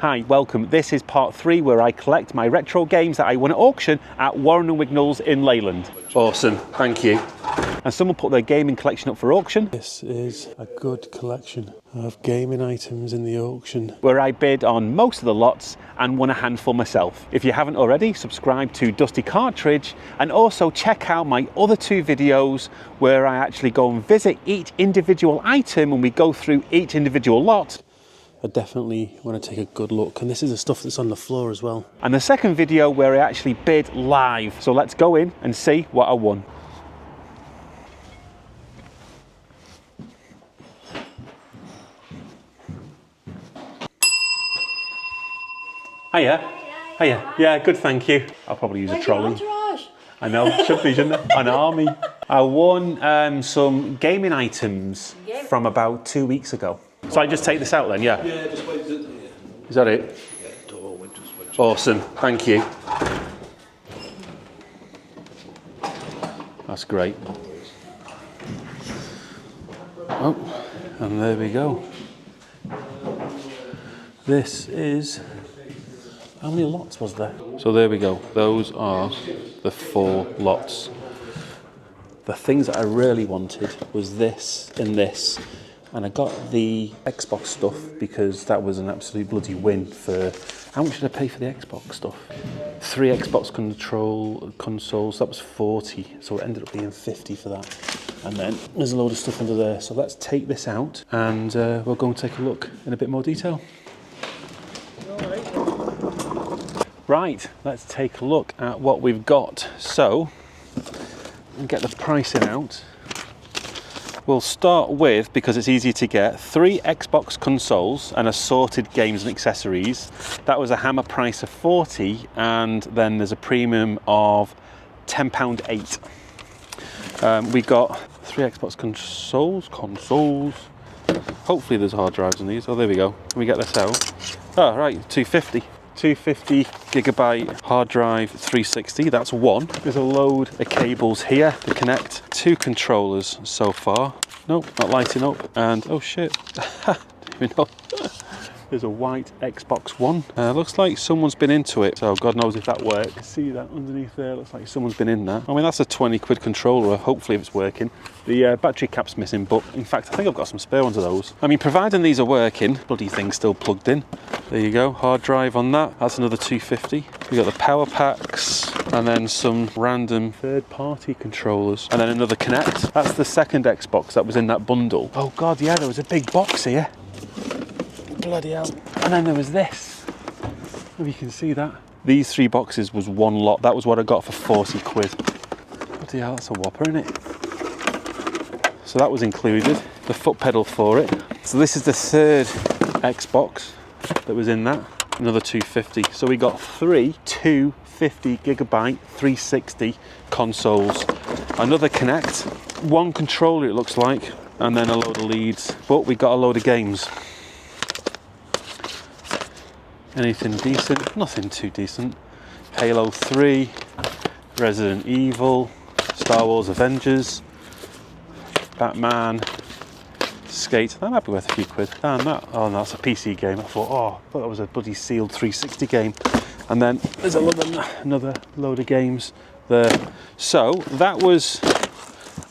Hi, welcome. This is part 3 where I collect my retro games that I won at auction at Warren & Wignall's in Leyland. Awesome, thank you. And someone put their gaming collection up for auction. This is a good collection of gaming items in the auction, where I bid on most of the lots and won a handful myself. If you haven't already, subscribe to Dusty Cartridge and also check out my other 2 videos where I actually go and visit each individual item and we go through each individual lot. I definitely want to take a good look, and this is the stuff that's on the floor as well. And the second video where I actually bid live. So let's go in and see what I won. Hiya. Hiya. Yeah, good, thank you. I'll probably use a trolley. I know, should be, shouldn't it? An army. I won some gaming items from about 2 weeks ago. So I just take this out then, yeah? Yeah, just wait. Is that it? Yeah, door, window switch. Awesome, thank you. That's great. Oh, and there we go. This is... How many lots was there? So there we go. Those are the 4 lots. The things that I really wanted was this and this. And I got the Xbox stuff because that was an absolute bloody win for... How much did I pay for the Xbox stuff? 3 Xbox consoles, that was 40. So it ended up being 50 for that. And then there's a load of stuff under there. So let's take this out and we'll go and take a look in a bit more detail. Right, let's take a look at what we've got. So, and get the pricing out. We'll start with, because it's easier to get, 3 Xbox consoles and assorted games and accessories. That was a hammer price of 40, and then there's a premium of £10.8. We got 3 Xbox consoles. Hopefully there's hard drives in these. Oh, there we go. Can we get this out? Oh, right, 250 gigabyte hard drive 360, that's one. There's a load of cables here to connect 2 controllers so far. Nope, not lighting up. And oh shit, didn't even know. There's a white Xbox One. Looks like someone's been into it, so God knows if that works. See that underneath there? Looks like someone's been in there. I mean, that's a 20 quid controller, hopefully if it's working. The battery cap's missing, but in fact, I think I've got some spare ones of those. I mean, providing these are working, bloody thing's still plugged in. There you go, hard drive on that. That's another 250. We got the power packs, and then some random third-party controllers, and then another Kinect. That's the second Xbox that was in that bundle. Oh God, yeah, there was a big box here. Bloody hell. And then there was this. If you can see that. These 3 boxes was one lot. That was what I got for 40 quid. Bloody hell, that's a whopper, isn't it? So that was included. The foot pedal for it. So this is the 3rd Xbox that was in that. Another 250. So we got 3 250 gigabyte 360 consoles. Another Kinect. 1 controller it looks like. And then a load of leads. But we got a load of games. Anything decent? Nothing too decent. Halo 3, Resident Evil, Star Wars Avengers, Batman, Skate. That might be worth a few quid. Damn that. Oh no, that's a PC game. I thought that was a bloody sealed 360 game. And then there's another load of games there. So that was...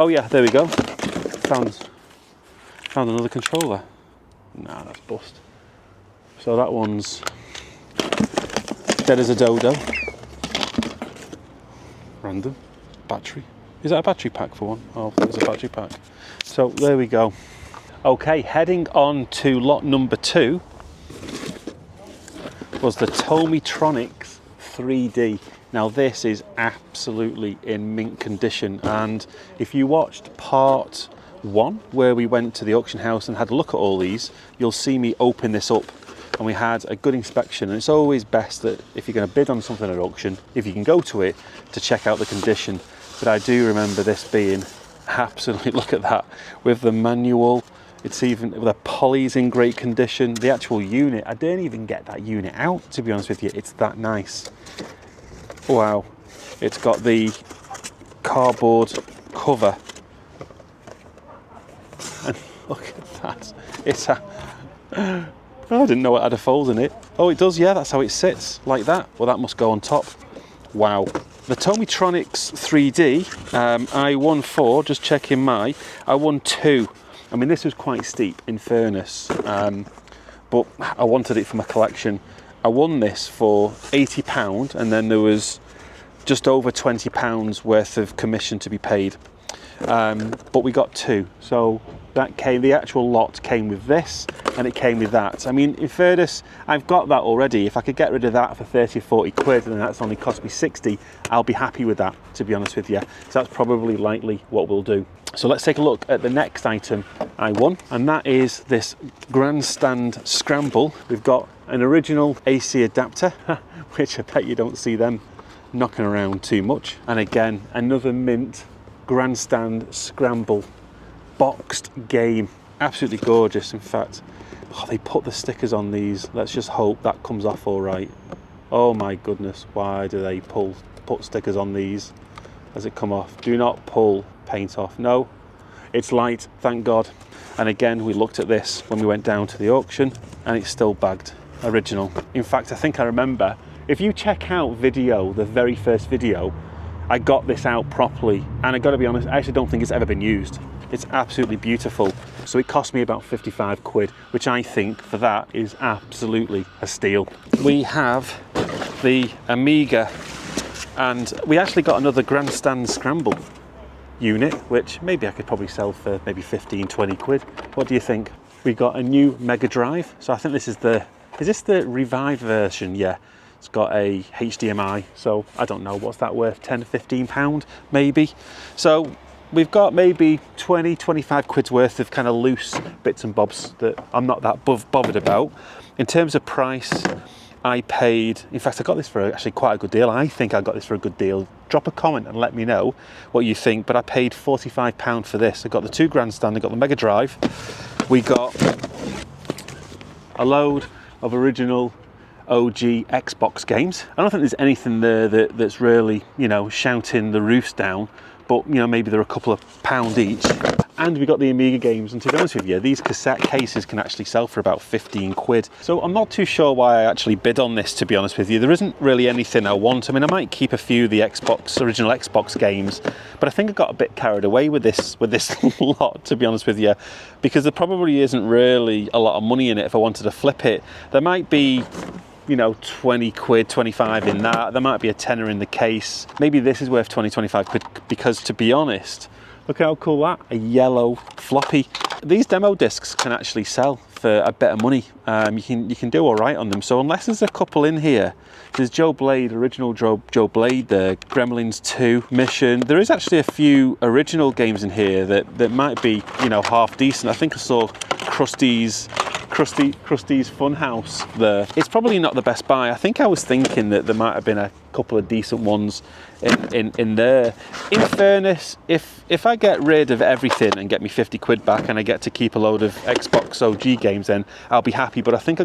Oh yeah, there we go. Found another controller. Nah, that's bust. So that one's dead as a dodo. Random. Battery. Is that a battery pack for one? Oh, there's a battery pack. So there we go. Okay, heading on to lot number 2 was the Tomytronic 3D. Now this is absolutely in mint condition, and if you watched part 1 where we went to the auction house and had a look at all these, you'll see me open this up. And we had a good inspection, and it's always best that if you're going to bid on something at auction, if you can go to it, to check out the condition. But I do remember this being absolutely, look at that, with the manual, it's even, the poly's in great condition, the actual unit, I didn't even get that unit out, to be honest with you, it's that nice. Wow, it's got the cardboard cover, and look at that, it's a... I didn't know it had a fold in it. Oh, it does, yeah, that's how it sits, like that. Well, that must go on top. Wow. The Tomytronics 3D, I won 4, just checking I won 2. I mean, this was quite steep, in fairness, but I wanted it for my collection. I won this for £80, and then there was just over £20 worth of commission to be paid. But we got 2, so that came, the actual lot came with this, and it came with that. I mean, in fairness, I've got that already. If I could get rid of that for 30 or 40 quid, and that's only cost me 60, I'll be happy with that, to be honest with you. So that's probably likely what we'll do. So let's take a look at the next item I won, and that is this Grandstand Scramble. We've got an original AC adapter, which I bet you don't see them knocking around too much. And again, another mint Grandstand Scramble boxed game. Absolutely gorgeous, in fact. Oh, they put the stickers on these. Let's just hope that comes off all right. Oh my goodness, why do they put stickers on these as it come off? Do not pull paint off. No, it's light, thank God. And again, we looked at this when we went down to the auction, and it's still bagged original. In fact, I think I remember, if you check out video, the very first video, I got this out properly, and I gotta be honest, I actually don't think it's ever been used. It's absolutely beautiful. So it cost me about 55 quid, which I think for that is absolutely a steal. We have the Amiga, and we actually got another Grandstand Scramble unit, which maybe I could probably sell for maybe 15, 20 quid. What do you think? We got a new Mega Drive. So I think this is this the revived version? Yeah. It's got a HDMI, so I don't know, what's that worth, 10 to 15 pound maybe. So we've got maybe 20, 25 quid's worth of kind of loose bits and bobs that I'm not that bothered about. In terms of price, I paid, in fact I got this for actually quite a good deal. I think I got this for a good deal. Drop a comment and let me know what you think, but I paid £45 for this. I got the 2 Grandstand, I got the Mega Drive. We got a load of original OG Xbox games. I don't think there's anything there that's really, you know, shouting the roofs down, but you know, maybe they're a couple of pound each. And we got the Amiga games, and to be honest with you, these cassette cases can actually sell for about 15 quid. So I'm not too sure why I actually bid on this, to be honest with you. There isn't really anything I want. I mean, I might keep a few of the original Xbox games, but I think I got a bit carried away with this lot, to be honest with you, because there probably isn't really a lot of money in it if I wanted to flip it. There might be, you know, 20 quid, 25 in that. There might be a tenner in the case. Maybe this is worth 20, 25 quid, because to be honest, look how cool that, a yellow floppy. These demo discs can actually sell for a bit of money. You can do all right on them. So unless there's a couple in here, there's Joe Blade, original Joe Blade, the Gremlins 2 Mission. There is actually a few original games in here that might be, you know, half decent. I think I saw Krusty's Funhouse there. It's probably not the best buy. I think I was thinking that there might have been a couple of decent ones in there. In fairness, if I get rid of everything and get me 50 quid back and I get to keep a load of Xbox OG games, then I'll be happy. But I think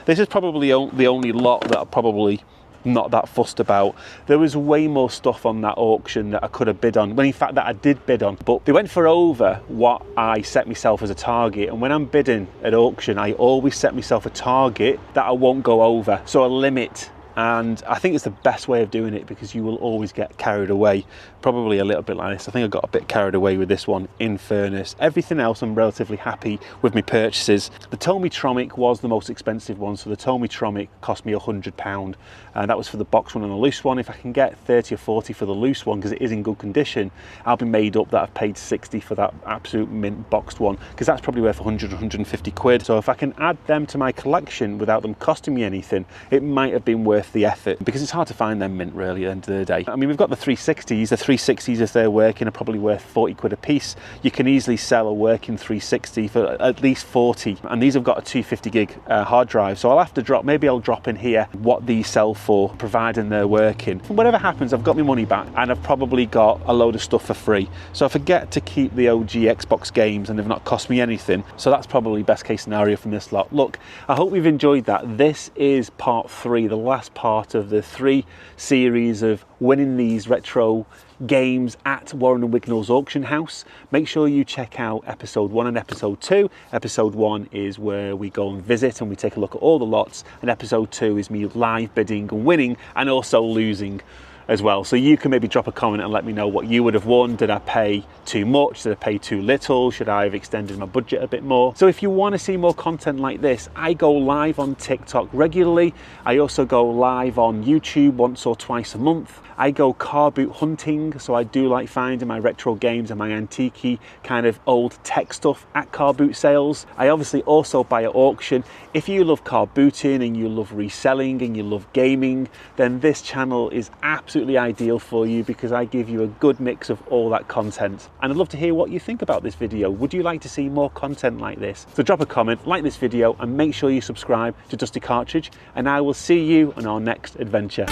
this is probably the only lot that I'm probably not that fussed about. There was way more stuff on that auction that I could have bid on, when in fact that I did bid on, but they went for over what I set myself as a target. And when I'm bidding at auction, I always set myself a target that I won't go over, so a limit. And I think it's the best way of doing it, because you will always get carried away. Probably a little bit like this. I think I got a bit carried away with this one, in fairness. Everything else I'm relatively happy with my purchases. The Tomytronic was the most expensive one, so the Tomytronic cost me £100, and that was for the box one and the loose one. If I can get 30 or 40 for the loose one, because it is in good condition, I'll be made up that I've paid 60 for that absolute mint boxed one, because that's probably worth 100, 150 quid. So if I can add them to my collection without them costing me anything, it might have been worth the effort, because it's hard to find them mint really at the end of the day. I mean, we've got the 360s. The 360s, if they're working, are probably worth 40 quid a piece. You can easily sell a working 360 for at least 40, and these have got a 250 gig hard drive, so I'll have to drop, maybe I'll drop in here what these sell for, providing they're working. Whatever happens, I've got my money back, and I've probably got a load of stuff for free. So if I get to keep the OG Xbox games and they've not cost me anything, so that's probably best case scenario from this lot. Look, I hope you've enjoyed that. This is part 3, the last part of the 3 series of winning these retro games at Warren & Wignall's auction house. Make sure you check out episode 1 and episode 2. Episode 1 is where we go and visit and we take a look at all the lots, and episode 2 is me live bidding and winning and also losing as well. So you can maybe drop a comment and let me know what you would have won. Did I pay too much? Did I pay too little? Should I have extended my budget a bit more? So if you want to see more content like this, I go live on TikTok regularly. I also go live on YouTube once or twice a month. I go car boot hunting, so I do like finding my retro games and my antique kind of old tech stuff at car boot sales. I obviously also buy at auction. If you love car booting and you love reselling and you love gaming, then this channel is absolutely ideal for you because I give you a good mix of all that content. And I'd love to hear what you think about this video. Would you like to see more content like this? So drop a comment, like this video, and make sure you subscribe to Dusty Cartridge, and I will see you on our next adventure.